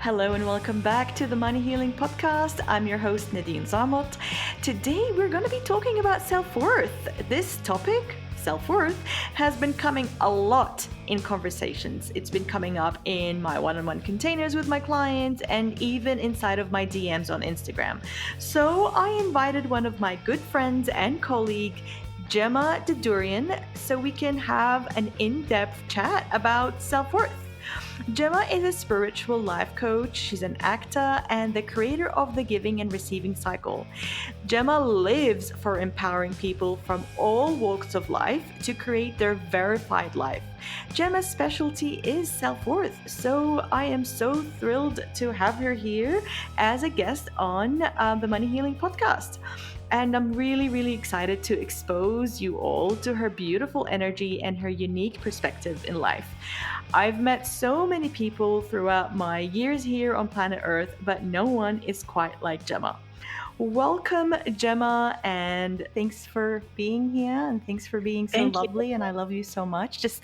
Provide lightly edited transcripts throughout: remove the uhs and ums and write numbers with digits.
Hello and welcome back to the Money Healing Podcast. I'm your host, Nadine Zamot. Today we're going to be talking about self-worth. This topic, self-worth, has been coming a lot in conversations. It's been coming up in my one-on-one containers with my clients and even inside of my DMs on Instagram. So I invited one of my good friends and colleague, Gemma Dadourian, so we can have an in-depth chat about self-worth. Gemma is a spiritual life coach, she's an actor, and the creator of the Giving and Receiving Cycle. Gemma lives for empowering people from all walks of life to create their verified life. Gemma's specialty is self-worth, so I am so thrilled to have her here as a guest on the Money Healing Podcast. And I'm really excited to expose you all to her beautiful energy and her unique perspective in life. I've met so many people throughout my years here on planet Earth, but no one is quite like Gemma. Welcome, Gemma, and thanks for being here, and thanks for being so lovely, and I love you so much. Just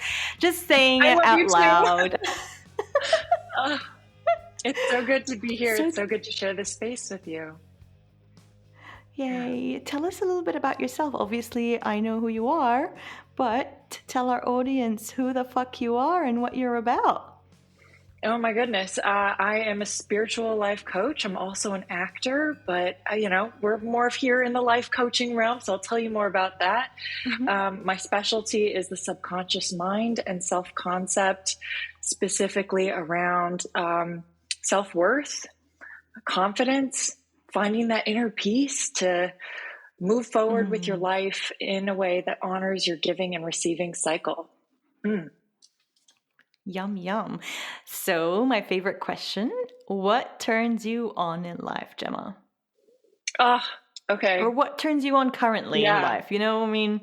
saying it out loud. It's so good to be here. It's so good to share this space with you. Yay. Tell us a little bit about yourself. Obviously, I know who you are, but tell our audience who the fuck you are and what you're about. Oh my goodness. I am a spiritual life coach. I'm also an actor, but we're more here in the life coaching realm. So I'll tell you more about that. Mm-hmm. My specialty is the subconscious mind and self-concept, specifically around self-worth, confidence, finding that inner peace to move forward with your life in a way that honors your giving and receiving cycle. Yum. So my favorite question, what turns you on in life, Gemma? Okay. Or what turns you on currently in life? You know what I mean?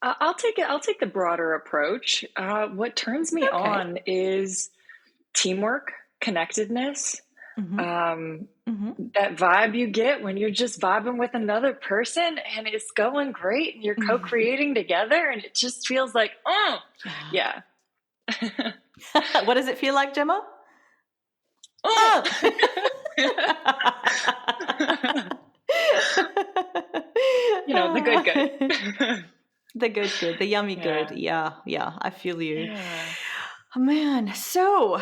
I'll take the broader approach. What turns me on is teamwork, connectedness, that vibe you get when you're just vibing with another person and it's going great and you're co-creating together and it just feels like, yeah. What does it feel like, Gemma? The good. The good, the yummy good. Yeah, I feel you. Yeah. Oh, man. So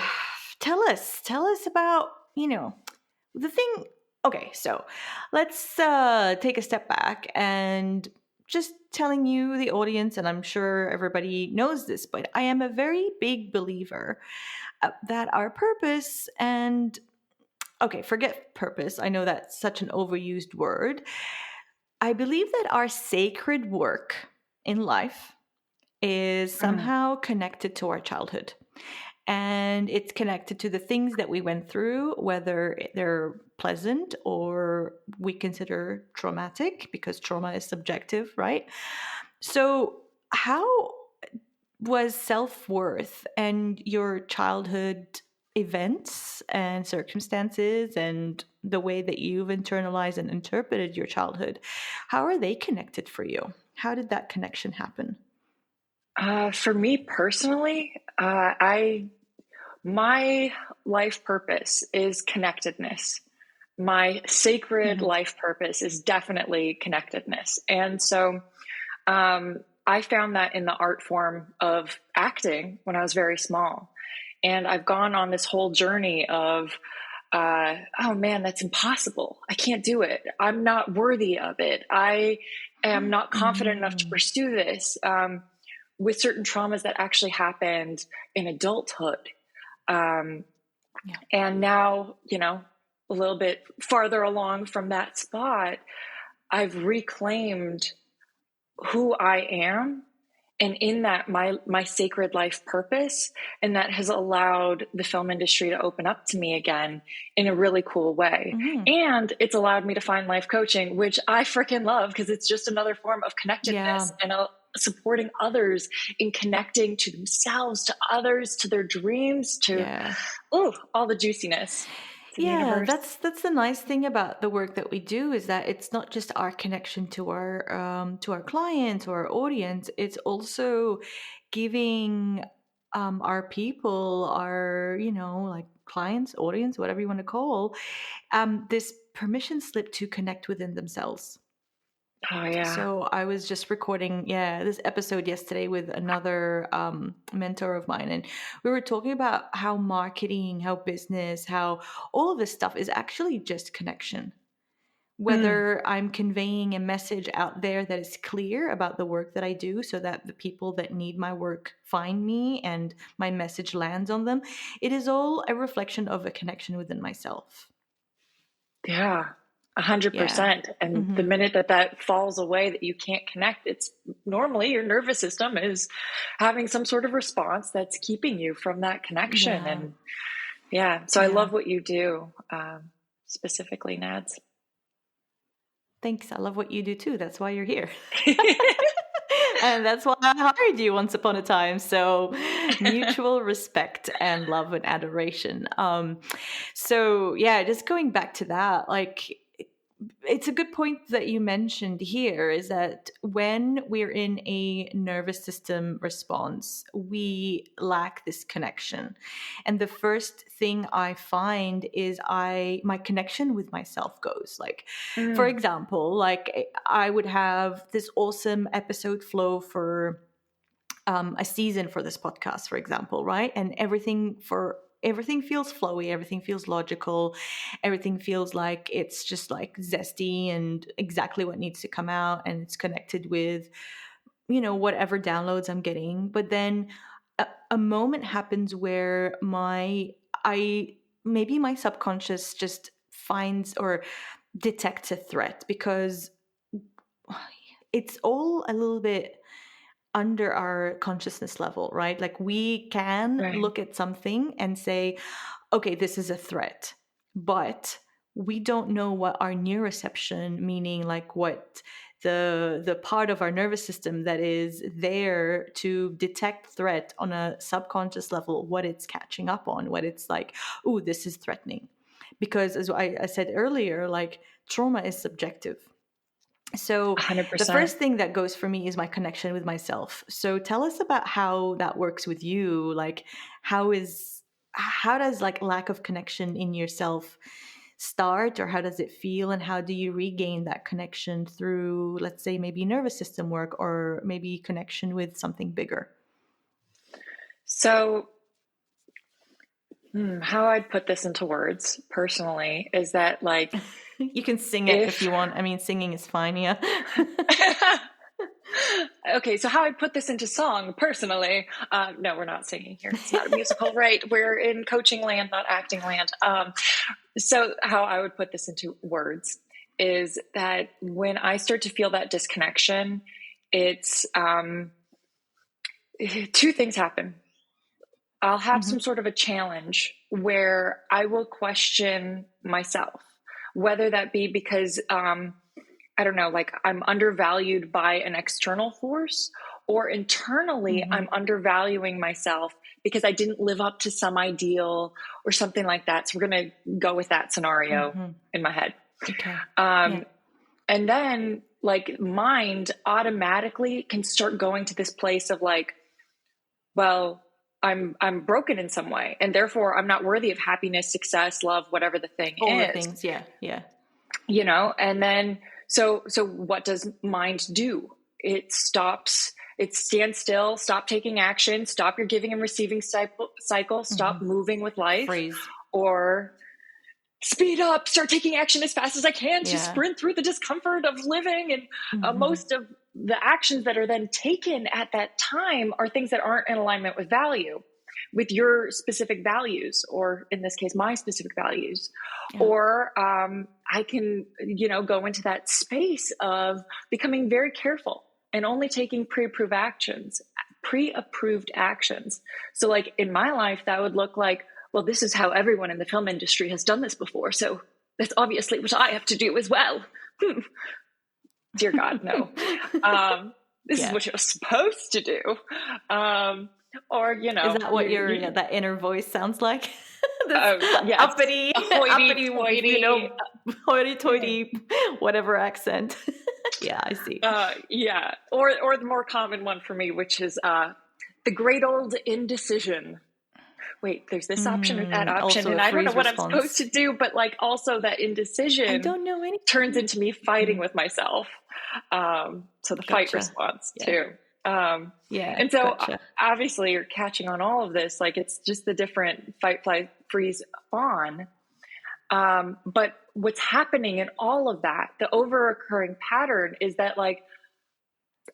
tell us about, the thing. Okay, so let's take a step back and just telling you, the audience, and I'm sure everybody knows this, but I am a very big believer that our purpose and, forget purpose. I know that's such an overused word. I believe that our sacred work in life is somehow connected to our childhood. And it's connected to the things that we went through, whether they're pleasant or we consider traumatic, because trauma is subjective, right? So how was self-worth and your childhood events and circumstances and the way that you've internalized and interpreted your childhood, how are they connected for you? How did that connection happen? For me personally, my life purpose is connectedness. My sacred life purpose is definitely connectedness. And so I found that in the art form of acting when I was very small. And I've gone on this whole journey of, oh man, that's impossible. I can't do it. I'm not worthy of it. I am not confident enough to pursue this. With certain traumas that actually happened in adulthood. And now, a little bit farther along from that spot, I've reclaimed who I am, and in that, my sacred life purpose, and that has allowed the film industry to open up to me again in a really cool way. And it's allowed me to find life coaching, which I freaking love, because it's just another form of connectedness and supporting others in connecting to themselves, to others, to their dreams, to all the juiciness. Yeah, that's the nice thing about the work that we do, is that it's not just our connection to our clients or our audience. It's also giving our people, our, like clients, audience, whatever you want to call, this permission slip to connect within themselves. Oh, yeah. So I was just recording, this episode yesterday with another mentor of mine, and we were talking about how marketing, how business, how all of this stuff is actually just connection. Mm, Whether I'm conveying a message out there that is clear about the work that I do so that the people that need my work find me and my message lands on them, it is all a reflection of a connection within myself. yeah, Yeah. 100%. And the Hmm. minute that falls away, that you can't connect, it's normally your nervous system is having some sort of response that's keeping you from that connection. Yeah. And yeah, so I Yeah. love what you do, specifically, Nads. Thanks. I love what you do too. That's why you're here. And that's why I hired you once upon a time. So mutual respect and love and adoration. So yeah, just going back to that, like it's a good point that you mentioned here is that when we're in a nervous system response, we lack this connection. And the first thing I find is my connection with myself goes. Like, for Mm, example, like I would have this awesome episode flow for a season for this podcast, for example, right? And everything feels flowy, everything feels logical, everything feels like it's just like zesty and exactly what needs to come out, and it's connected with whatever downloads I'm getting. But then a moment happens where I maybe my subconscious just finds or detects a threat, because it's all a little bit under our consciousness level, right? Like we can right. look at something and say, okay, this is a threat, but we don't know what our neuroception, meaning like what the part of our nervous system that is there to detect threat on a subconscious level, what it's catching up on, what it's like, oh, this is threatening. Because as I said earlier, like trauma is subjective. So the 100%. first thing that goes for me is my connection with myself. So tell us about how that works with you. Like how does like lack of connection in yourself start, or how does it feel, and how do you regain that connection through, let's say, maybe nervous system work, or maybe connection with something bigger? So, how I'd put this into words personally is that, like, You can sing it if if you want. I mean, singing is fine, yeah. okay, so how I put this into song personally. No, we're not singing here. It's not a musical, right? We're in coaching land, not acting land. So how I would put this into words is that when I start to feel that disconnection, it's two things happen. I'll have some Hmm. sort of a challenge where I will question myself, whether that be because I don't know, like I'm undervalued by an external force, or internally Hmm. I'm undervaluing myself because I didn't live up to some ideal or something like that. So we're going to go with that scenario Hmm. in my head. Okay. Yeah. Um, and then like mind automatically can start going to this place of like, well, I'm broken in some way, and therefore I'm not worthy of happiness, success, love, whatever the thing All the is. things. Yeah. Yeah. And then so what does mind do? It stops, it stands still, stop taking action, stop your giving and receiving cycle, Hmm. stop moving with life, Freeze. or speed up, start taking action as fast as I can to Yeah. sprint through the discomfort of living. And Hmm. most of the actions that are then taken at that time are things that aren't in alignment with value, with your specific values, or in this case, my specific values. Yeah. Or I can, go into that space of becoming very careful and only taking pre-approved actions. So like in my life, that would look like, well, this is how everyone in the film industry has done this before, so that's obviously what I have to do as well. Dear God, no. This is Yeah. what you're supposed to do. Or, Is that what you that inner voice sounds like? This yes, uppity, a hoity uppity, toity. hoity-toity, whatever accent. Yeah, I see. Yeah. Or the more common one for me, which is the great old indecision. Wait, there's this option or that option, Also a and I don't know freeze what I'm supposed response. to do, but like also that I indecision don't know anything. turns into me fighting with myself. So the fight Gotcha. response Yeah. too. Yeah. And so Gotcha. obviously you're catching on all of this, like it's just the different fight, flight, freeze, fawn. But what's happening in all of that, the over-occurring pattern is that like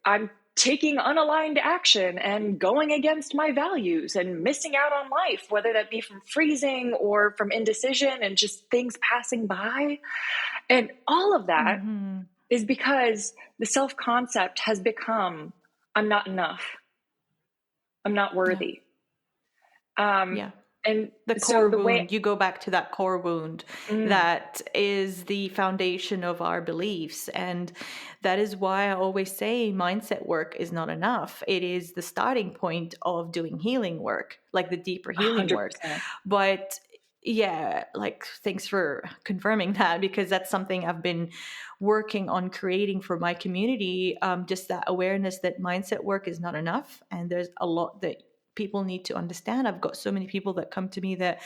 I'm taking unaligned action and going against my values and missing out on life, whether that be from freezing or from indecision and just things passing by. And all of that is because the self-concept has become, I'm not enough. I'm not worthy. Yeah. And The so core the way wound, you go back to that core wound that is the foundation of our beliefs. And that is why I always say mindset work is not enough. It is the starting point of doing healing work, like the deeper healing 100%. work. But yeah, like thanks for confirming that, because that's something I've been working on creating for my community. Just that awareness that mindset work is not enough. And there's a lot that people need to understand. I've got so many people that come to me that,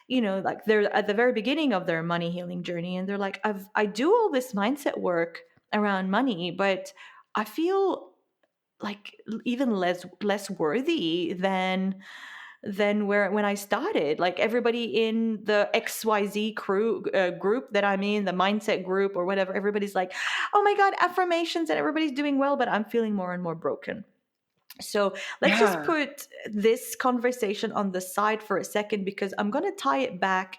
you know, like they're at the very beginning of their money healing journey, and they're like, I do all this mindset work around money, but I feel like even less worthy than when I started. Like everybody in the XYZ group that I'm in, the mindset group or whatever, everybody's like, oh my God, affirmations, and everybody's doing well, but I'm feeling more and more broken. So let's just put this conversation on the side for a second, because I'm going to tie it back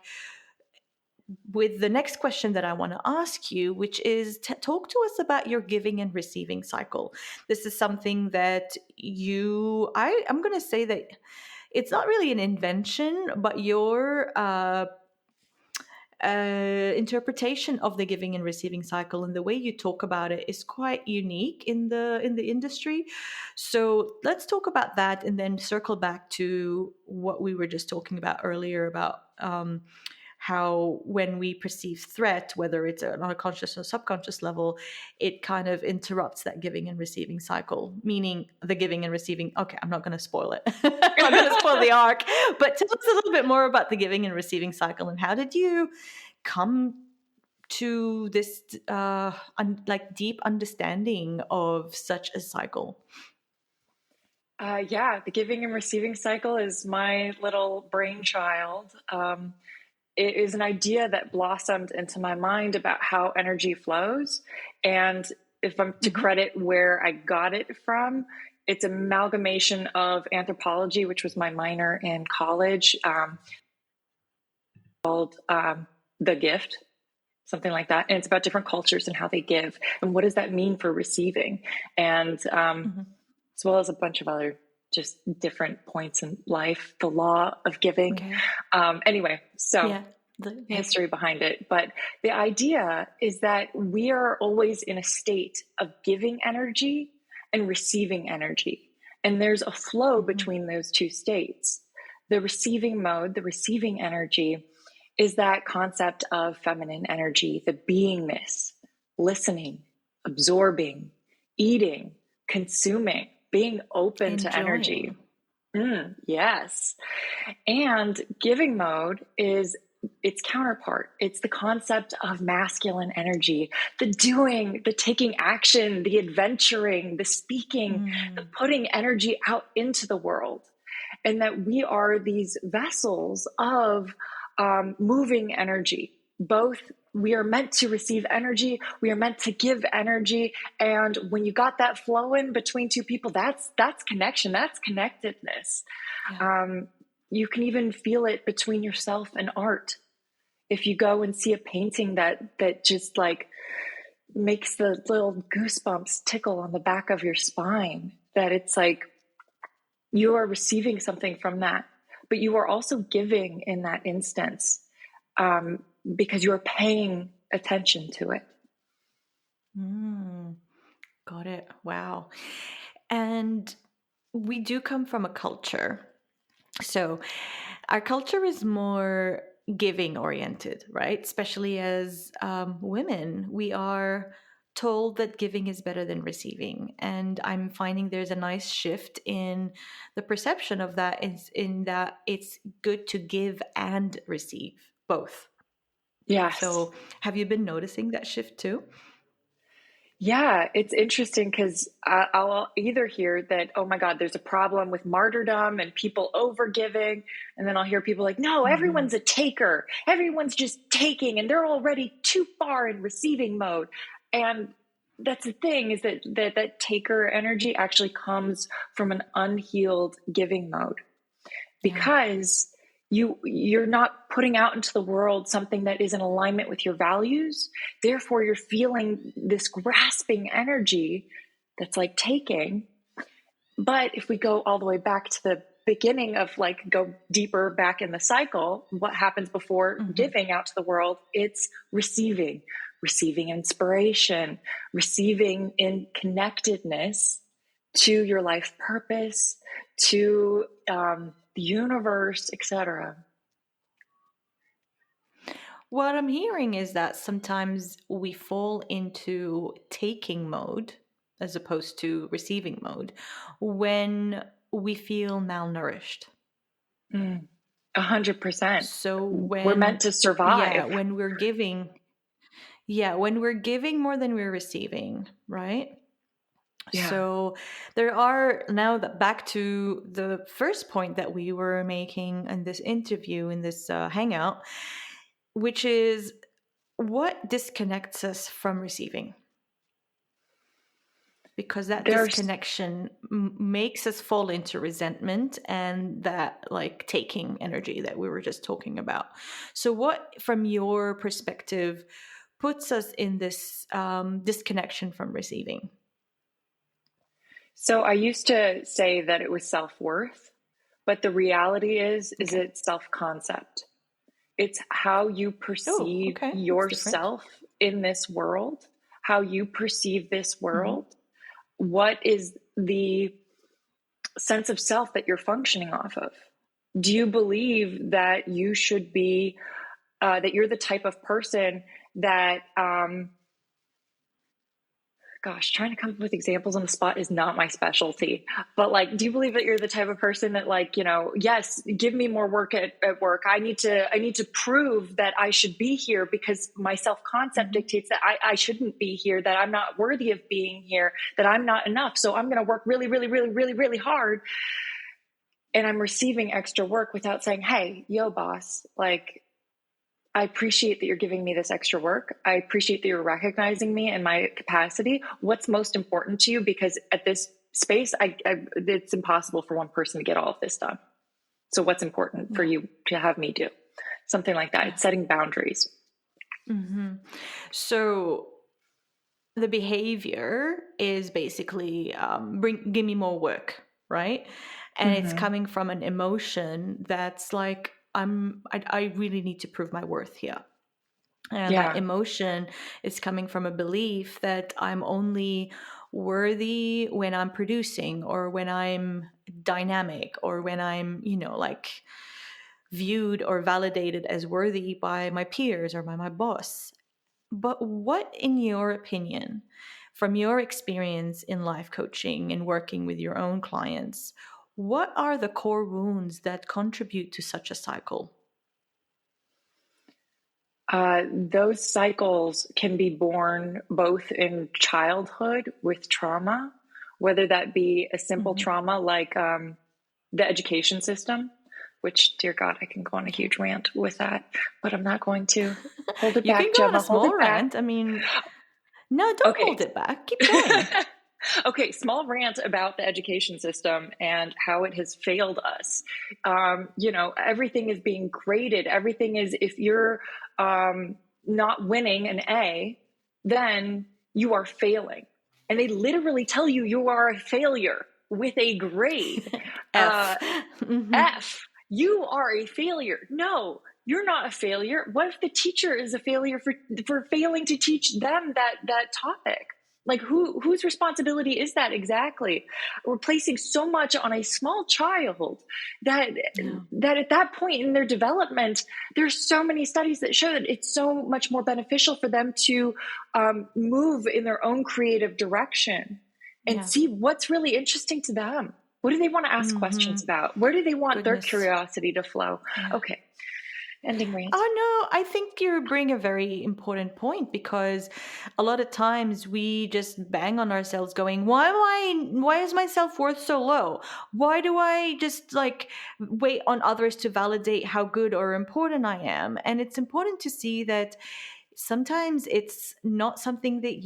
with the next question that I want to ask you, which is talk to us about your giving and receiving cycle. This is something that I'm going to say that it's not really an invention, but your interpretation of the giving and receiving cycle and the way you talk about it is quite unique in the industry. So let's talk about that, and then circle back to what we were just talking about earlier about how when we perceive threat, whether it's on a conscious or subconscious level, it kind of interrupts that giving and receiving cycle, meaning the giving and receiving. Okay, I'm not going to spoil it. I'm not going to spoil the arc, but tell us a little bit more about the giving and receiving cycle, and how did you come to this like deep understanding of such a cycle? The giving and receiving cycle is my little brainchild. It is an idea that blossomed into my mind about how energy flows. And if I'm to credit where I got it from, it's an amalgamation of anthropology, which was my minor in college, called The Gift, something like that. And it's about different cultures and how they give. And what does that mean for receiving? And as well as a bunch of other just different points in life, the law of giving. Anyway, so the history behind it. But the idea is that we are always in a state of giving energy and receiving energy. And there's a flow between those two states. The receiving mode, the receiving energy, is that concept of feminine energy, the beingness, listening, absorbing, eating, consuming, being open to energy. Yes. And giving mode is its counterpart. It's the concept of masculine energy, the doing, the taking action, the adventuring, the speaking, the putting energy out into the world. And that we are these vessels of moving energy. Both, we are meant to receive energy, we are meant to give energy. And when you got that flowing between two people, that's connection, that's connectedness. You can even feel it between yourself and art. If you go and see a painting that just like makes the little goosebumps tickle on the back of your spine, that it's like you are receiving something from that, but you are also giving in that instance, because you're paying attention to it. Got it. Wow. And we do come from a culture. So our culture is more giving oriented, right? Especially as women, we are told that giving is better than receiving, and I'm finding there's a nice shift in the perception of that, is in that it's good to give and receive both. Yes. So have you been noticing that shift too? Yeah, it's interesting because I'll either hear that, oh my God, there's a problem with martyrdom and people overgiving. And then I'll hear people like, no, Mm-hmm. everyone's a taker. Everyone's just taking and they're already too far in receiving mode. And that's the thing, is that taker energy actually comes from an unhealed giving mode, Yeah. because you're not putting out into the world something that is in alignment with your values. Therefore, you're feeling this grasping energy that's like taking. But if we go all the way back to the beginning of, like, go deeper back in the cycle, what happens before Mm-hmm. giving out to the world? It's receiving inspiration, receiving in connectedness to your life purpose, to the universe, etc. What I'm hearing is that sometimes we fall into taking mode as opposed to receiving mode when we feel malnourished. 100%. So We're meant when, to yeah, survive. when we're giving, yeah, when we're giving more than we're receiving, right? Yeah. So there are now that back to the first point that we were making in this interview, in this hangout, which is what disconnects us from receiving, because that There's disconnection makes us fall into resentment and that like taking energy that we were just talking about. So what, from your perspective, puts us in this disconnection from receiving? So I used to say that it was self-worth, but the reality is Okay. it's self-concept. It's how you Oh, perceive okay, that's different. yourself in this world, how you perceive this Mm-hmm. world. What is the sense of self that you're functioning off of? Do you believe that you should be, that you're the type of person that, gosh, trying to come up with examples on the spot is not my specialty. But like, do you believe that you're the type of person that, like, yes, give me more work at work. I need to prove that I should be here because my self-concept Mm-hmm. dictates that I shouldn't be here, that I'm not worthy of being here, that I'm not enough. So I'm going to work really, really, really, really, really hard. And I'm receiving extra work without saying, hey, yo, boss, like, I appreciate that you're giving me this extra work. I appreciate that you're recognizing me and my capacity. What's most important to you? Because at this space, it's impossible for one person to get all of this done. So what's important for Yeah. you to have me do? Something like that. Yeah. It's setting boundaries. Mm-hmm. So the behavior is basically give me more work, right? And it's Mm-hmm. coming from an emotion that's like I really need to prove my worth here. And that Yeah. emotion is coming from a belief that I'm only worthy when I'm producing, or when I'm dynamic, or when I'm, like viewed or validated as worthy by my peers or by my boss. But what, in your opinion, from your experience in life coaching and working with your own clients, what are the core wounds that contribute to such a cycle? Those cycles can be born both in childhood with trauma, whether that be a simple Mm-hmm. trauma like the education system, which, dear God, I can go on a huge rant with that, but I'm not going to. Hold it You can back, go on a Gemma. Hold small it back. rant. I mean, no, don't Okay. hold it back. Keep going. Okay, small rant about the education system and how it has failed us. Everything is being graded. Everything is, if you're not winning an A, then you are failing. And they literally tell you you are a failure with a grade. F. Mm-hmm. F, you are a failure. No, you're not a failure. What if the teacher is a failure for failing to teach them that topic? Like whose responsibility is that exactly? We're placing so much on a small child that Yeah. that at that point in their development, there's so many studies that show that it's so much more beneficial for them to move in their own creative direction and Yeah. see what's really interesting to them. What do they want to ask questions about? Where do they want their Goodness. curiosity to flow? Yeah. Okay, ending rant. Oh no, I think you bring a very important point, because a lot of times we just bang on ourselves going, why is my self-worth so low? Why do I just like wait on others to validate how good or important I am? And it's important to see that sometimes it's not something that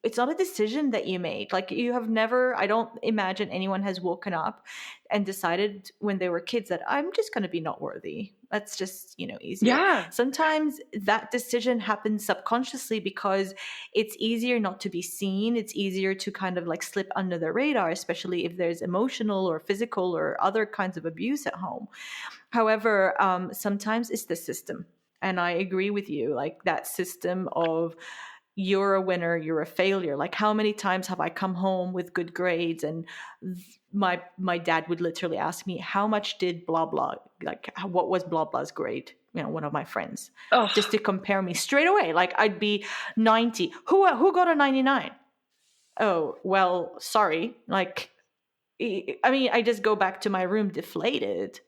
it's not a decision that you made. Like, you have never, I don't imagine anyone has woken up and decided when they were kids that I'm just going to be not worthy. That's just, easier. Yeah. Sometimes that decision happens subconsciously because it's easier not to be seen. It's easier to kind of like slip under the radar, especially if there's emotional or physical or other kinds of abuse at home. However, sometimes it's the system. And I agree with you, like that system of you're a winner, you're a failure. Like, how many times have I come home with good grades and my dad would literally ask me, how much did blah blah, like what was blah blah's grade? One of my friends, Oh, just to compare me straight away. Like, I'd be 90. Who got a 99? Oh, well, sorry. Like, I mean, I just go back to my room deflated.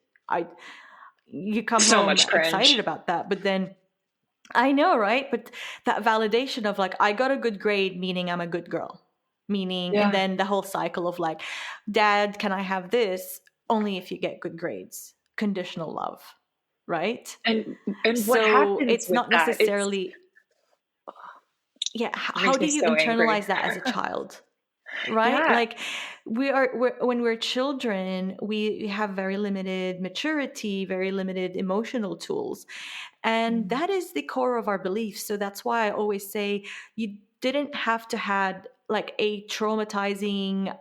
You come so home much excited cringe. about that, but then I know, right? But that validation of like, I got a good grade, meaning I'm a good girl, meaning, and Yeah. then the whole cycle of like, dad, can I have this? Only if you get good grades. Conditional love, right? And what So happens it's with not that? necessarily, yeah. It How makes do me you so angry. internalize that as a child? Right? Yeah. Like, when we're children, we have very limited maturity, very limited emotional tools. And Mm. that is the core of our beliefs. So that's why I always say you didn't have to had like a traumatizing,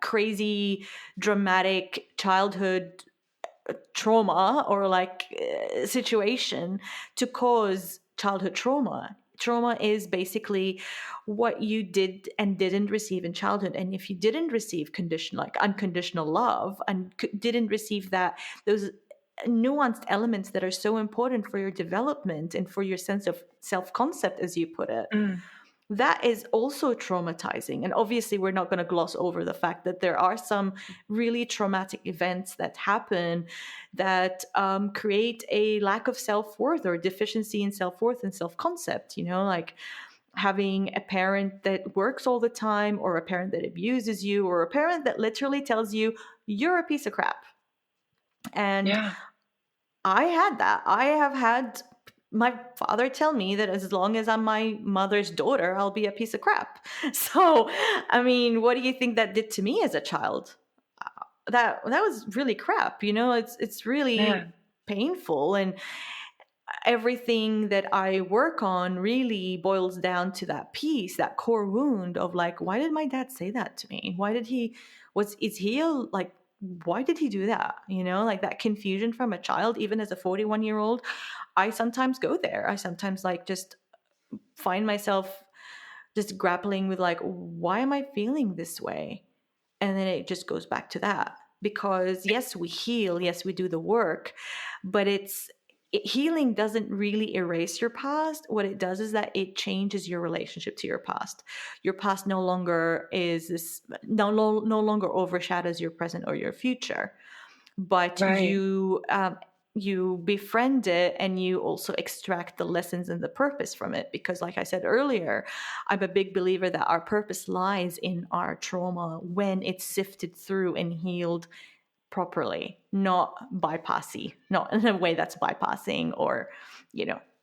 crazy, dramatic childhood trauma or like situation to cause childhood trauma. Trauma is basically what you did and didn't receive in childhood. And if you didn't receive like unconditional love and didn't receive those nuanced elements that are so important for your development and for your sense of self-concept, as you put it, Mm. that is also traumatizing. And obviously, we're not going to gloss over the fact that there are some really traumatic events that happen that create a lack of self-worth or deficiency in self-worth and self-concept, like having a parent that works all the time, or a parent that abuses you, or a parent that literally tells you you're a piece of crap. And Yeah. I had that. I have had my father tell me that as long as I'm my mother's daughter, I'll be a piece of crap. So, I mean, what do you think that did to me as a child? That was really crap. It's Yeah. really painful, and everything that I work on really boils down to that piece, that core wound of like, why did my dad say that to me? Why did he? Like, why did he do that? Like that confusion from a child, even as a 41-year-old. I sometimes go there. I sometimes like just find myself just grappling with like, why am I feeling this way? And then it just goes back to that. Because yes, we heal, yes, we do the work, but healing doesn't really erase your past. What it does is that it changes your relationship to your past. Your past no longer overshadows your present or your future, but Right. you befriend it, and you also extract the lessons and the purpose from it. Because like I said earlier, I'm a big believer that our purpose lies in our trauma when it's sifted through and healed properly, not in a way that's bypassing, or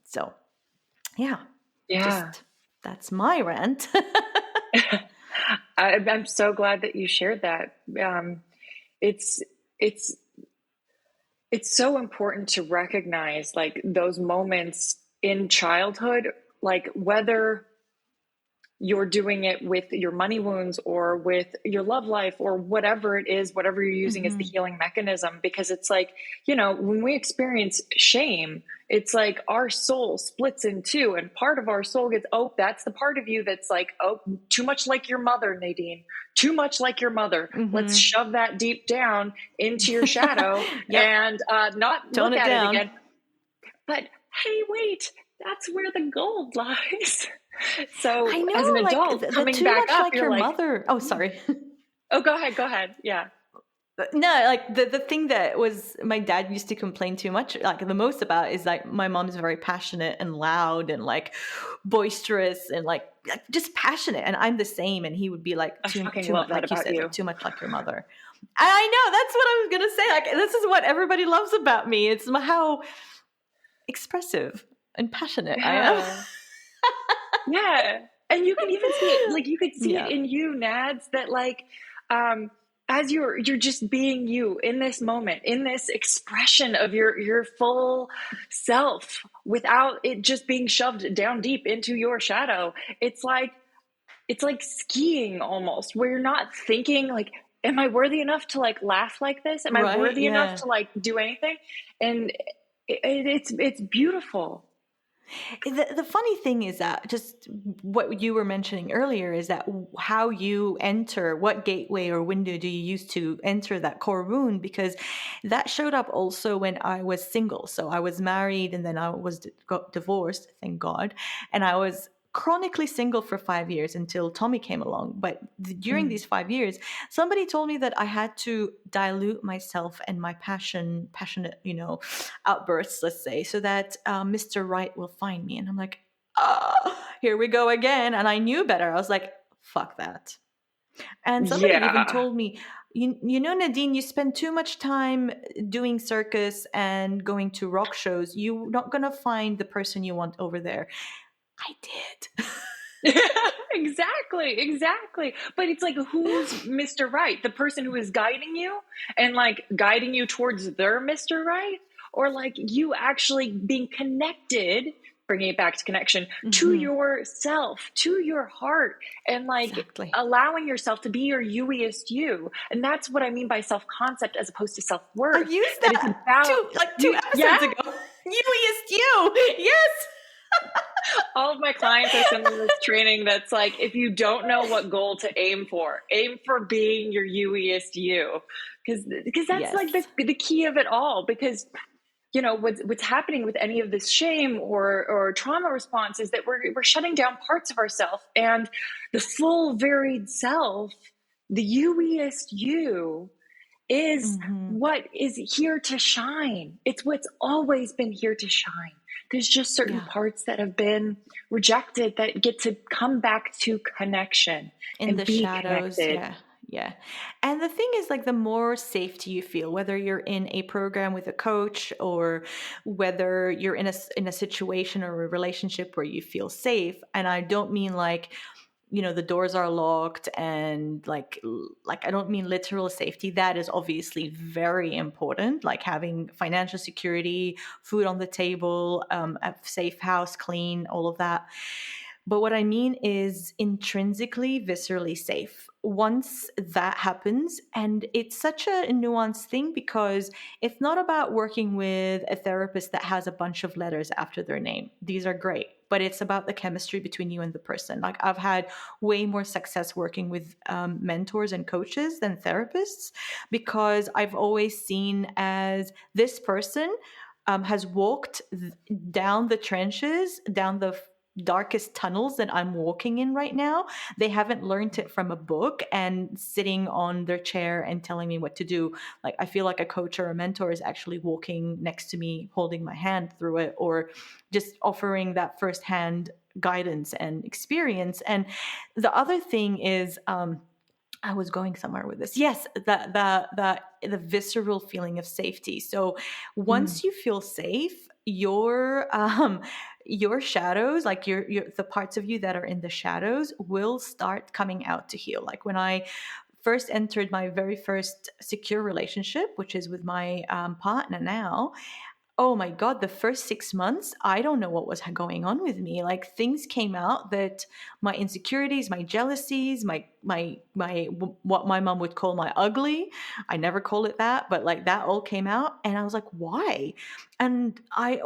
so yeah. Yeah. Just, that's my rant. I'm so glad that you shared that. It's it's it's so important to recognize like those moments in childhood, like whether you're doing it with your money wounds or with your love life or whatever it is, whatever you're using as the healing mechanism. Because it's like, when we experience shame, it's like our soul splits in two, and part of our soul gets, oh, that's the part of you that's like, oh, too much like your mother, Nadine, too much like your mother. Let's shove that deep down into your shadow and not Tone look it at down. it again. But hey, wait, that's where the gold lies. So I know, as an adult, the coming too back much up, like you're your like, mother. Oh, sorry. oh, go ahead. Yeah. No, like the thing that was my dad used to complain too much, like the most about, is like my mom is very passionate and loud and like boisterous and like just passionate, and I'm the same. And he would be like, I fucking too love much, that like you about said, you. like too much like your mother. And I know that's what I was gonna say. Like this is what everybody loves about me. It's how expressive and passionate I am. Yeah. And you can even see it, like you could see Yeah. it in you, Nads, that like as you're just being you in this moment, in this expression of your full self without it just being shoved down deep into your shadow. It's like skiing almost, where you're not thinking like, am I worthy enough to like laugh like this? Am I Right? worthy enough Yeah. to like do anything? And it's beautiful. The funny thing is that just what you were mentioning earlier is that how you enter, what gateway or window do you use to enter that core wound? Because that showed up also when I was single. So I was married and then I got divorced, thank God. And I was chronically single for 5 years until Tommy came along. But during these 5 years, somebody told me that I had to dilute myself and my passionate, outbursts, let's say, so that Mr. Right will find me. And I'm like, here we go again. And I knew better. I was like, fuck that. And somebody even Yeah. told me, Nadine, you spend too much time doing circus and going to rock shows. You're not going to find the person you want over there. I did. Exactly. But it's like, who's Mr. Right? The person who is guiding you and like guiding you towards their Mr. Right? Or like you actually being connected, bringing it back to connection, to yourself, to your heart, and like allowing yourself to be your you-iest you. And that's what I mean by self-concept as opposed to self-worth. I used That it's that about two episodes ago. You-iest you. Yes. All of my clients are sending this training that's like, if you don't know what goal to aim for being your you-iest you. Because that's like the key of it all. Because what's happening with any of this shame or trauma response is that we're shutting down parts of ourselves, and the full varied self, the you-iest you, is what is here to shine. It's what's always been here to shine. There's just certain parts that have been rejected that get to come back to connection in and the be shadows. connected. Yeah. And the thing is, like, the more safety you feel, whether you're in a program with a coach or whether you're in a situation or a relationship where you feel safe. And I don't mean like, the doors are locked and like I don't mean literal safety. That is obviously very important, like having financial security, food on the table, a safe house, clean, all of that. But what I mean is intrinsically, viscerally safe. Once that happens, and it's such a nuanced thing because it's not about working with a therapist that has a bunch of letters after their name. These are great, but it's about the chemistry between you and the person. Like, I've had way more success working with mentors and coaches than therapists because I've always seen as this person has walked down the trenches, down the darkest tunnels that I'm walking in right now. They haven't learned it from a book and sitting on their chair and telling me what to do. Like, I feel like a coach or a mentor is actually walking next to me, holding my hand through it, or just offering that firsthand guidance and experience. And the other thing is, I was going somewhere with this. Yes, the visceral feeling of safety. So once you feel safe, your shadows, like your the parts of you that are in the shadows, will start coming out to heal. Like when I first entered my very first secure relationship, which is with my partner now, oh my God, the first 6 months, I don't know what was going on with me. Like things came out that my insecurities, my jealousies, what my mom would call my ugly. I never call it that, but like that all came out. And I was like, why? And I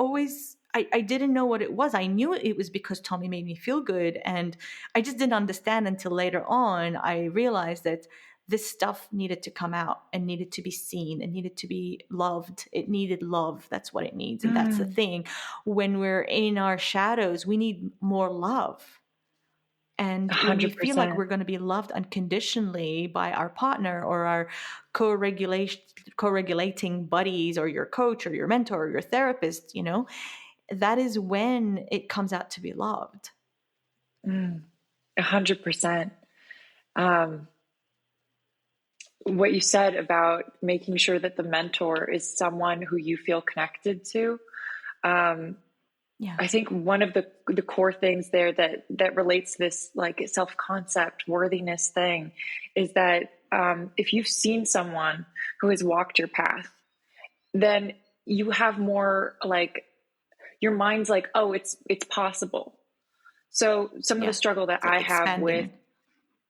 didn't know what it was. I knew it was because Tommy made me feel good. And I just didn't understand until later on. I realized that this stuff needed to come out and needed to be seen and needed to be loved. It needed love. That's what it needs. And that's the thing. When we're in our shadows, we need more love. And when we feel like 100%. we're going to be loved unconditionally by our partner or our co-regulating buddies or your coach or your mentor or your therapist, that is when it comes out to be loved. 100%. What you said about making sure that the mentor is someone who you feel connected to. I think one of the core things there that relates to this like self-concept worthiness thing is that if you've seen someone who has walked your path, then you have more like your mind's like, oh, it's possible. So some of the struggle that I have with,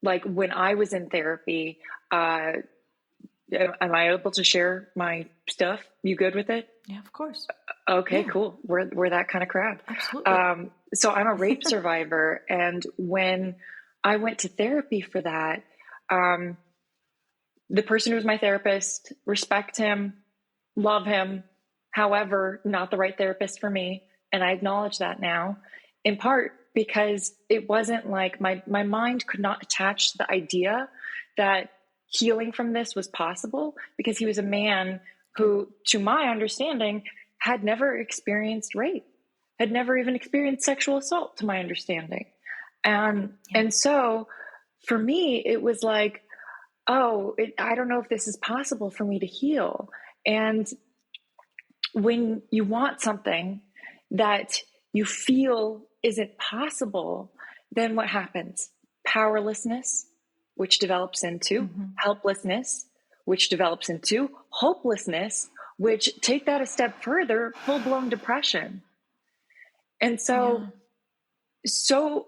like when I was in therapy, am I able to share my stuff? You good with it? Yeah, of course. Okay, cool. We're that kind of crowd. Absolutely. So I'm a rape survivor. And when I went to therapy for that, the person who was my therapist, respect him, love him. However, not the right therapist for me. And I acknowledge that now, in part because it wasn't like my mind could not attach to the idea that healing from this was possible, because he was a man who, to my understanding, had never experienced rape, had never even experienced sexual assault, to my understanding. And so for me, it was like, oh, I don't know if this is possible for me to heal. And when you want something that you feel isn't possible, then what happens? Powerlessness, which develops into helplessness, which develops into hopelessness, which, take that a step further, full-blown depression. And so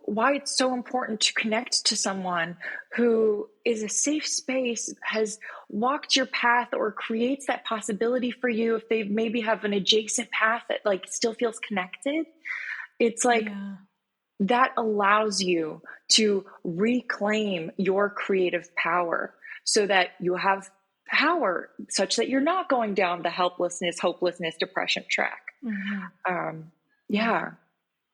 why it's so important to connect to someone who is a safe space, has walked your path, or creates that possibility for you if they maybe have an adjacent path that like still feels connected. It's like that allows you to reclaim your creative power so that you have power such that you're not going down the helplessness, hopelessness, depression track.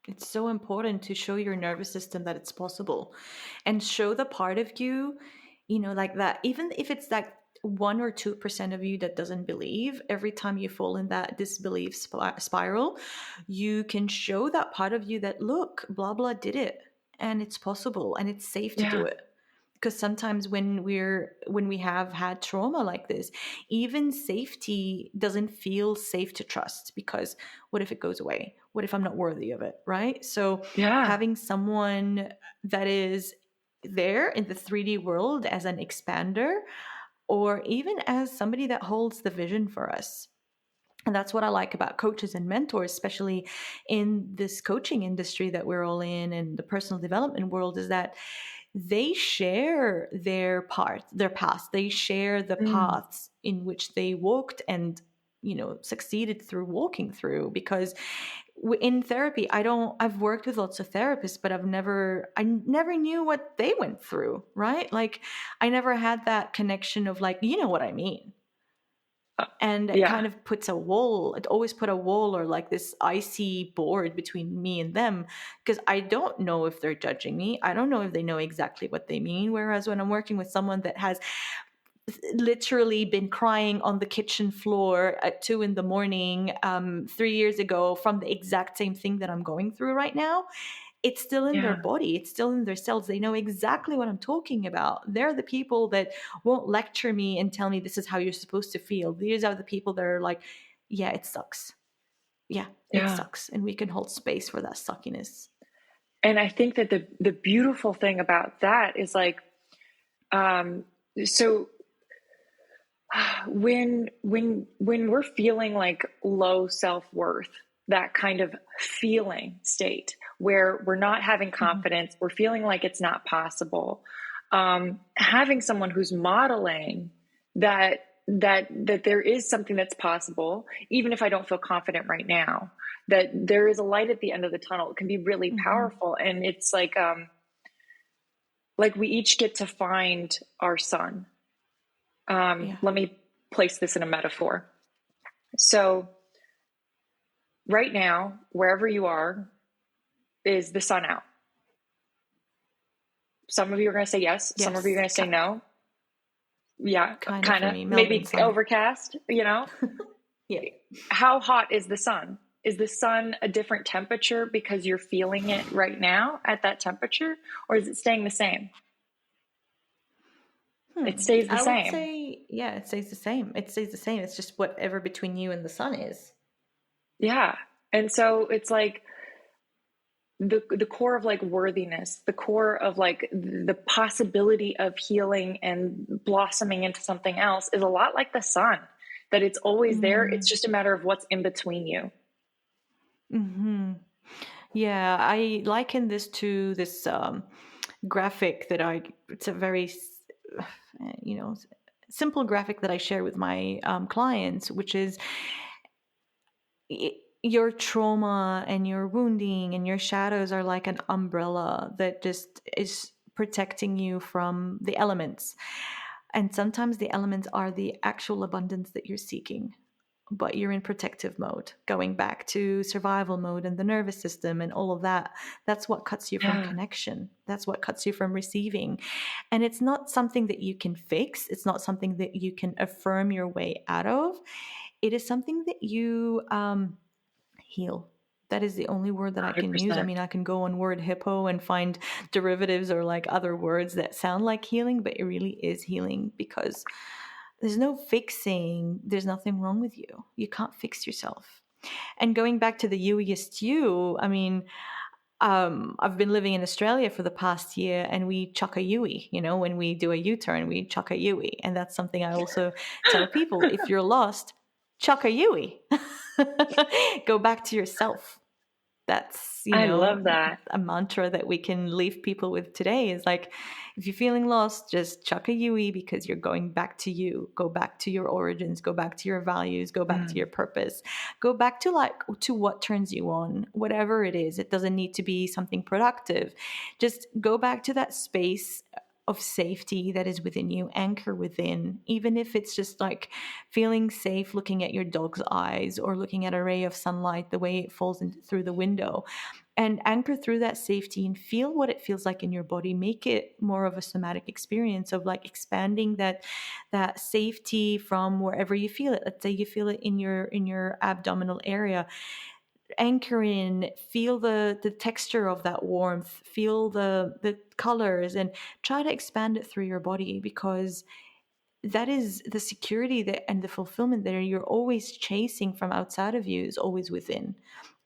It's so important to show your nervous system that it's possible, and show the part of you, like that, even if it's like 1 or 2% of you that doesn't believe, every time you fall in that disbelief spiral, you can show that part of you that, look, blah, blah did it, and it's possible, and it's safe to do it. Because sometimes when we have had trauma like this, even safety doesn't feel safe to trust, because what if it goes away? What if I'm not worthy of it, right? So having someone that is there in the 3D world as an expander, or even as somebody that holds the vision for us. And that's what I like about coaches and mentors, especially in this coaching industry that we're all in, and the personal development world, is that they share their paths. They share the paths in which they walked and, succeeded through walking through. Because in therapy, I've worked with lots of therapists, but I never knew what they went through, right? Like I never had that connection of like, you know what I mean? And it kind of puts a wall. It always put a wall or like this icy board between me and them, because I don't know if they're judging me. I don't know if they know exactly what they mean. Whereas when I'm working with someone that has literally been crying on the kitchen floor at 2 a.m, 3 years ago from the exact same thing that I'm going through right now, it's still in their body. It's still in their cells. They know exactly what I'm talking about. They're the people that won't lecture me and tell me this is how you're supposed to feel. These are the people that are like, yeah, it sucks. Yeah, it sucks. And we can hold space for that suckiness. And I think that the beautiful thing about that is like, so When we're feeling like low self-worth, that kind of feeling state where we're not having confidence, we're feeling like it's not possible, having someone who's modeling that there is something that's possible, even if I don't feel confident right now, that there is a light at the end of the tunnel, it can be really powerful. And it's like we each get to find our sun. Let me place this in a metaphor. So right now, wherever you are, is the sun out? Some of you are going to say yes. Some of you are going to say no. Yeah, kind of. Maybe overcast, Yeah. How hot is the sun? Is the sun a different temperature because you're feeling it right now at that temperature? Or is it staying the same? It stays the same. I would say, yeah, it stays the same. It stays the same. It's just whatever between you and the sun is. Yeah. And so it's like the core of like worthiness, the core of like the possibility of healing and blossoming into something else is a lot like the sun, that it's always there. It's just a matter of what's in between you. Yeah, I liken this to this graphic that it's a very, simple graphic that I share with my clients, which is your trauma and your wounding and your shadows are like an umbrella that just is protecting you from the elements. And sometimes the elements are the actual abundance that you're seeking, but you're in protective mode, going back to survival mode and the nervous system and all of that. That's what cuts you from connection. That's what cuts you from receiving. And it's not something that you can fix. It's not something that you can affirm your way out of. It is something that you heal. That is the only word that I can 100%. use. I mean, I can go on word hippo and find derivatives or like other words that sound like healing, but it really is healing because there's no fixing. There's nothing wrong with you. You can't fix yourself. And going back to the you-est you, I mean, I've been living in Australia for the past year and we chuck a Yui, when we do a U-turn, we chuck a Yui. And that's something I also tell people. If you're lost, chuck a Yui. Go back to yourself. That's, I love that. a mantra that we can leave people with today is like, if you're feeling lost, just chuck a Yui because you're going back to you. Go back to your origins, go back to your values, go back to your purpose, go back to what turns you on, whatever it is. It doesn't need to be something productive. Just go back to that space of safety that is within you, anchor within, even if it's just like feeling safe looking at your dog's eyes or looking at a ray of sunlight, the way it falls through the window, and anchor through that safety and feel what it feels like in your body. Make it more of a somatic experience of like expanding that safety from wherever you feel it. Let's say you feel it in your abdominal area. Anchor in, feel the texture of that warmth, feel the colors, and try to expand it through your body, because that is the security and the fulfillment that you're always chasing from outside of you is always within.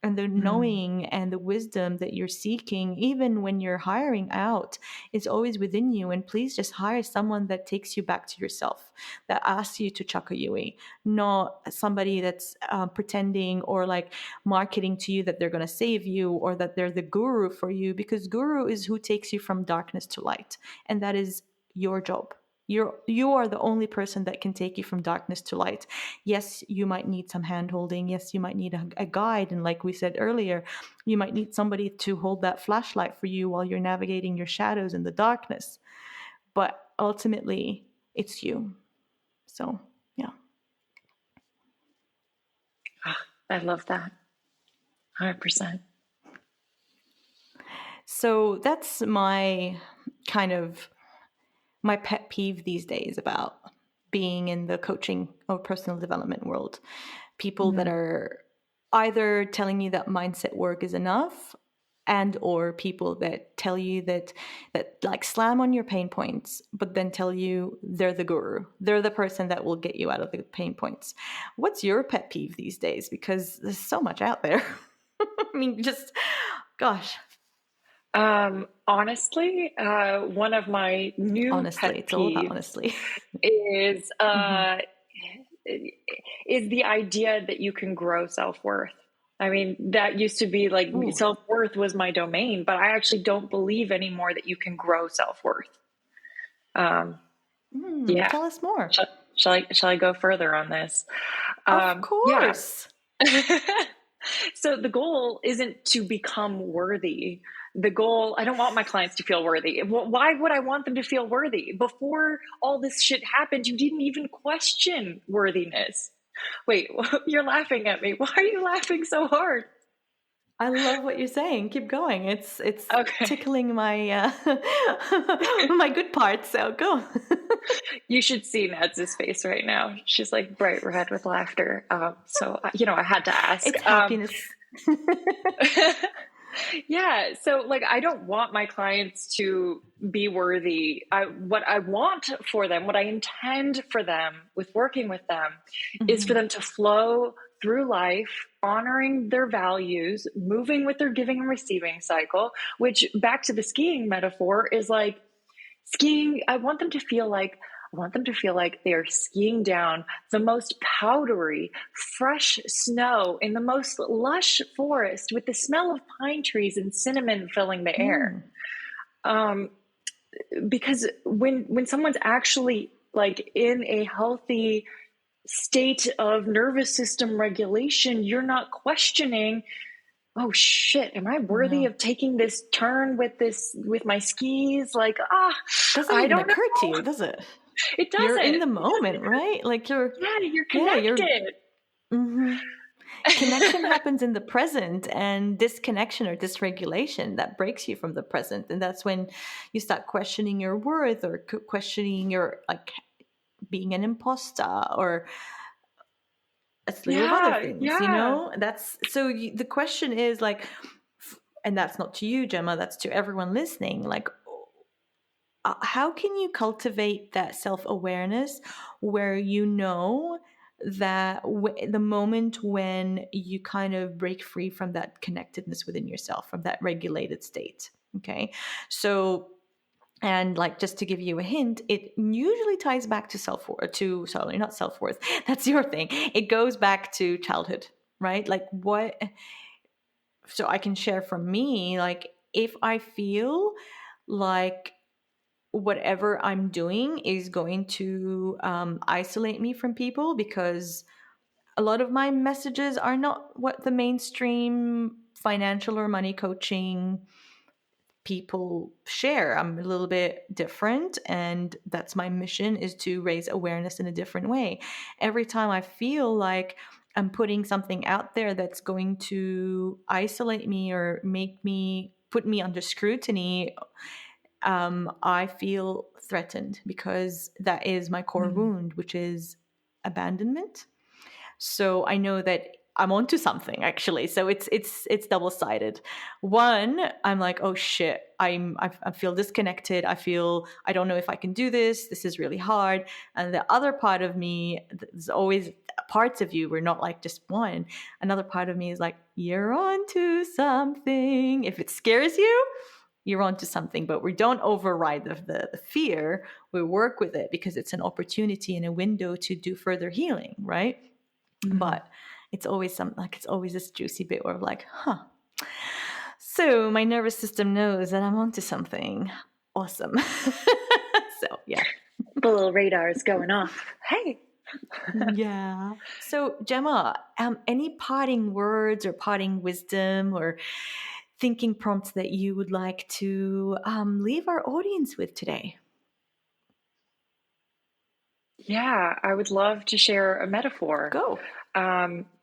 And the knowing and the wisdom that you're seeking, even when you're hiring out, is always within you. And please just hire someone that takes you back to yourself, that asks you to chuck a Yui, not somebody that's pretending or like marketing to you that they're going to save you or that they're the guru for you, because guru is who takes you from darkness to light. And that is your job. You are the only person that can take you from darkness to light. Yes, you might need some hand holding. Yes, you might need a guide. And like we said earlier, you might need somebody to hold that flashlight for you while you're navigating your shadows in the darkness. But ultimately, it's you. So, yeah. I love that. 100%. So that's my pet peeve these days about being in the coaching or personal development world. People that are either telling you that mindset work is enough, and or people that tell you that like slam on your pain points, but then tell you they're the guru. They're the person that will get you out of the pain points. What's your pet peeve these days? Because there's so much out there. I mean, just, gosh. Honestly, one of my new pet it's all about peeves honestly. is is the idea that you can grow self-worth. I mean, that used to be like self-worth was my domain, but I actually don't believe anymore that you can grow self-worth. Yeah. Tell us more. Shall I go further on this? Of course. Yeah. So the goal isn't to become worthy. The goal, I don't want my clients to feel worthy. Why would I want them to feel worthy? Before all this shit happened, you didn't even question worthiness. Wait, you're laughing at me. Why are you laughing so hard? I love what you're saying. Keep going. It's Okay. tickling my my good part. So go. You should see Nads's face right now. She's like bright red with laughter. So I had to ask. It's happiness. Yeah. So like, I don't want my clients to be worthy. What I want for them, what I intend for them with working with them is for them to flow through life, honoring their values, moving with their giving and receiving cycle, which back to the skiing metaphor is like skiing. I want them to feel like they are skiing down the most powdery, fresh snow in the most lush forest with the smell of pine trees and cinnamon filling the air. Because when someone's actually like in a healthy state of nervous system regulation, you're not questioning, oh shit, am I worthy of taking this turn with my skis? Like, doesn't even occur to you, does it? It doesn't. You're in the moment, right? Like you're connected. Connection happens in the present, and disconnection or dysregulation that breaks you from the present, and that's when you start questioning your worth or questioning your like being an imposter or a slew of other things. That's so. The question is like, and that's not to you, Gemma. That's to everyone listening. Like, how can you cultivate that self-awareness where you know that the moment when you kind of break free from that connectedness within yourself, from that regulated state? Okay, so. And like, just to give you a hint, it usually ties back to not self-worth. That's your thing. It goes back to childhood, right? Like so I can share from me, like if I feel like whatever I'm doing is going to isolate me from people, because a lot of my messages are not what the mainstream financial or money coaching people share. I'm a little bit different, and that's my mission, is to raise awareness in a different way. Every time I feel like I'm putting something out there that's going to isolate me or put me under scrutiny, I feel threatened, because that is my core wound, which is abandonment. So I know that I'm onto something, actually. So it's double-sided. One, I'm like, oh shit, I feel disconnected. I don't know if I can do this. This is really hard. And the other part of me, there's always parts of you. We're not like just one. Another part of me is like, you're onto something. If it scares you, you're onto something. But we don't override the fear. We work with it because it's an opportunity and a window to do further healing, right? But it's always it's always this juicy bit where I'm like, so my nervous system knows that I'm onto something awesome. So yeah, the little radar is going off. Hey. Yeah. So Gemma, any parting words or parting wisdom or thinking prompts that you would like to leave our audience with today? Yeah, I would love to share a metaphor. Go.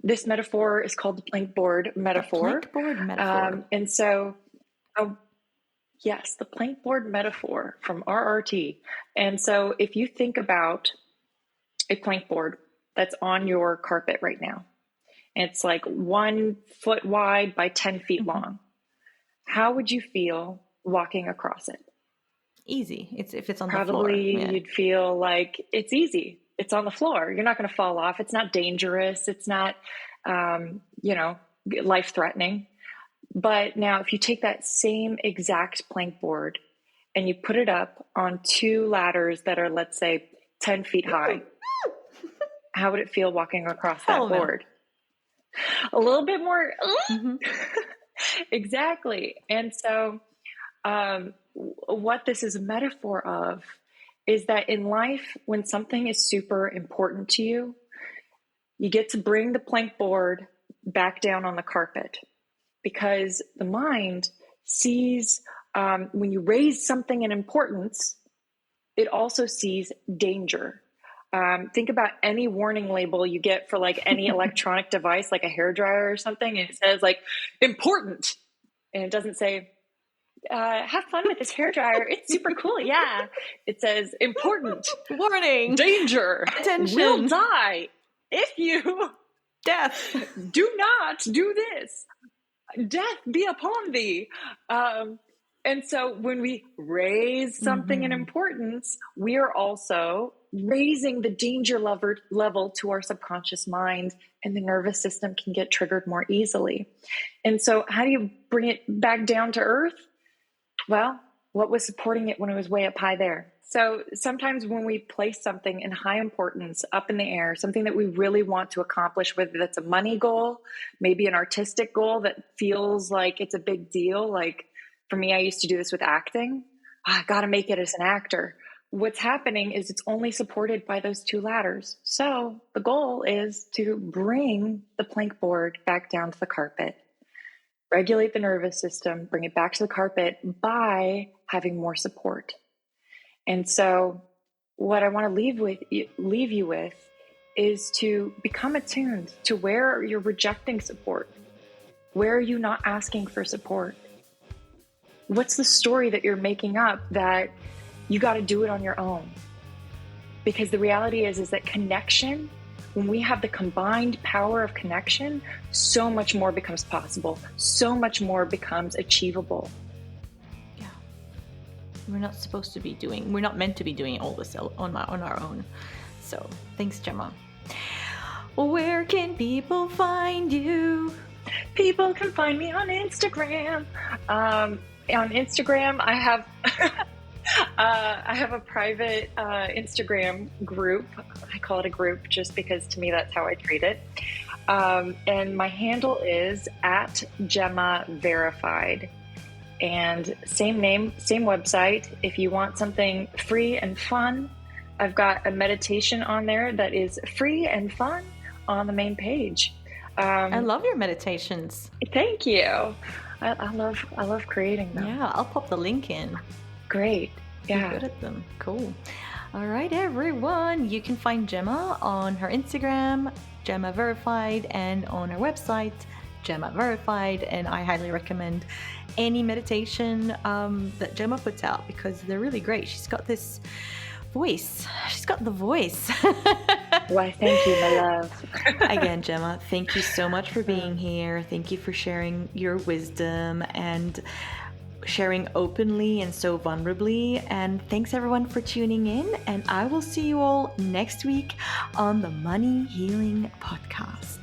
This metaphor is called the plankboard metaphor. The plankboard metaphor. And so, yes, the plankboard metaphor from RRT. And so if you think about a plankboard that's on your carpet right now, it's like 1 foot wide by 10 feet long. How would you feel walking across it? Easy. If it's on the floor. Probably you'd feel like it's easy. It's on the floor. You're not going to fall off. It's not dangerous. It's not, life-threatening. But now if you take that same exact plankboard and you put it up on 2 ladders that are, let's say, 10 feet high, how would it feel walking across Hell that no. board? A little bit more. Mm-hmm. Exactly. And so what this is a metaphor of is that in life, when something is super important to you, you get to bring the plank board back down on the carpet, because the mind sees, when you raise something in importance, it also sees danger. Think about any warning label you get for like any electronic device, like a hairdryer or something, and it says like important, and it doesn't say have fun with this hairdryer, it's super cool. Yeah, it says important, Warning, danger, attention, will die if you death, do not do this, death be upon thee. And so when we raise something in importance, we are also raising the danger level to our subconscious mind, and the nervous system can get triggered more easily. And so how do you bring it back down to earth? Well, what was supporting it when it was way up high there? So sometimes when we place something in high importance up in the air, something that we really want to accomplish, whether that's a money goal, maybe an artistic goal that feels like it's a big deal. Like for me, I used to do this with acting. I got to make it as an actor. What's happening is it's only supported by those two ladders. So the goal is to bring the plank board back down to the carpet, regulate the nervous system, bring it back to the carpet by having more support. And so what I want to leave you with is to become attuned to where you're rejecting support. Where are you not asking for support? What's the story that you're making up that you got to do it on your own? Because the reality is that connection, when we have the combined power of connection, so much more becomes possible. So much more becomes achievable. Yeah. We're not meant to be doing all this on our own. So thanks, Gemma. Where can people find you? People can find me on Instagram. On Instagram, I have I have a private Instagram group. I call it a group just because to me that's how I treat it. And my handle is @GemmaVerified. And same name, same website. If you want something free and fun, I've got a meditation on there that is free and fun on the main page. I love your meditations. Thank you. I love creating them. Yeah, I'll pop the link in. Great. Yeah. You're good at them. Cool. All right, everyone. You can find Gemma on her Instagram, Gemma Verified, and on her website, Gemma Verified. And I highly recommend any meditation that Gemma puts out because they're really great. She's got this voice. She's got the voice. Why, thank you, my love. Again, Gemma, thank you so much for being here. Thank you for sharing your wisdom and sharing openly and so vulnerably. And thanks everyone for tuning in. And I will see you all next week on the Money Healing Podcast.